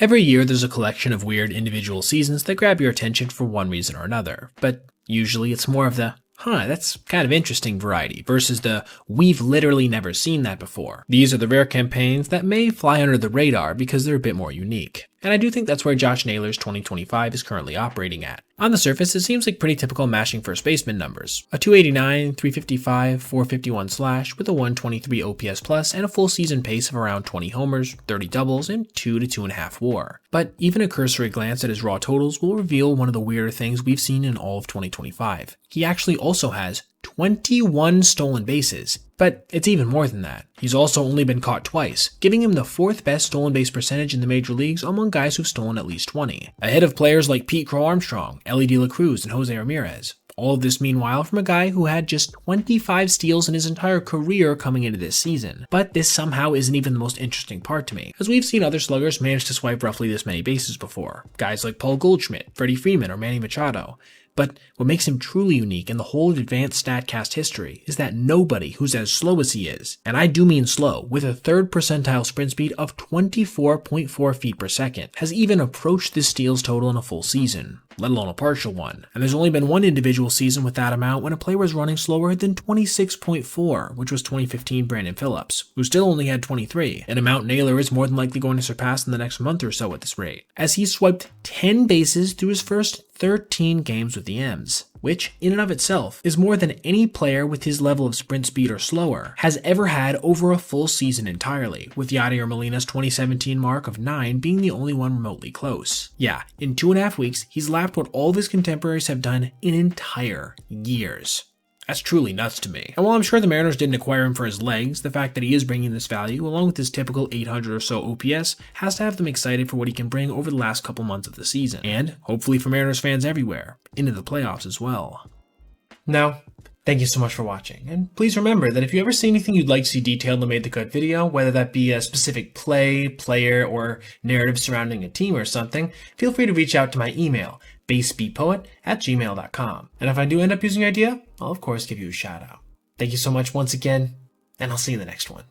Every year there's a collection of weird individual seasons that grab your attention for one reason or another, but usually it's more of the that's kind of interesting variety versus the we've literally never seen that before. These are the rare campaigns that may fly under the radar because they're a bit more unique. And I do think that's where Josh Naylor's 2025 is currently operating at. On the surface, it seems like pretty typical mashing first baseman numbers. A 289, 355, 451 slash with a 123 OPS plus and a full season pace of around 20 homers, 30 doubles, and 2 to 2.5 WAR. But even a cursory glance at his raw totals will reveal one of the weirder things we've seen in all of 2025. He actually also has 21 stolen bases, but it's even more than that. He's also only been caught twice, giving him the 4th best stolen base percentage in the major leagues among guys who've stolen at least 20, ahead of players like Pete Crow Armstrong, Ellie De La Cruz, and Jose Ramirez. All of this meanwhile from a guy who had just 25 steals in his entire career coming into this season. But this somehow isn't even the most interesting part to me, as we've seen other sluggers manage to swipe roughly this many bases before, guys like Paul Goldschmidt, Freddie Freeman, or Manny Machado. But what makes him truly unique in the whole of advanced StatCast history is that nobody who's as slow as he is, and I do mean slow, with a 3rd percentile sprint speed of 24.4 feet per second, has even approached this steals total in a full season, let alone a partial one. And there's only been one individual season with that amount when a player was running slower than 26.4, which was 2015 Brandon Phillips, who still only had 23, an amount Naylor is more than likely going to surpass in the next month or so at this rate, as he swiped 10 bases through his first 13 games with the M's, which in and of itself is more than any player with his level of sprint speed or slower has ever had over a full season entirely, with Yadier Molina's 2017 mark of 9 being the only one remotely close. Yeah, in 2.5 weeks, he's lapped what all of his contemporaries have done in entire years. That's truly nuts to me. And while I'm sure the Mariners didn't acquire him for his legs, the fact that he is bringing this value, along with his typical 800 or so OPS, has to have them excited for what he can bring over the last couple months of the season. And, hopefully for Mariners fans everywhere, into the playoffs as well. Now, thank you so much for watching, and please remember that if you ever see anything you'd like to see detailed in a Made the Cut video, whether that be a specific play, player, or narrative surrounding a team or something, feel free to reach out to my email, basespeedpoet@gmail.com. And if I do end up using your idea, I'll of course give you a shout out. Thank you so much once again, and I'll see you in the next one.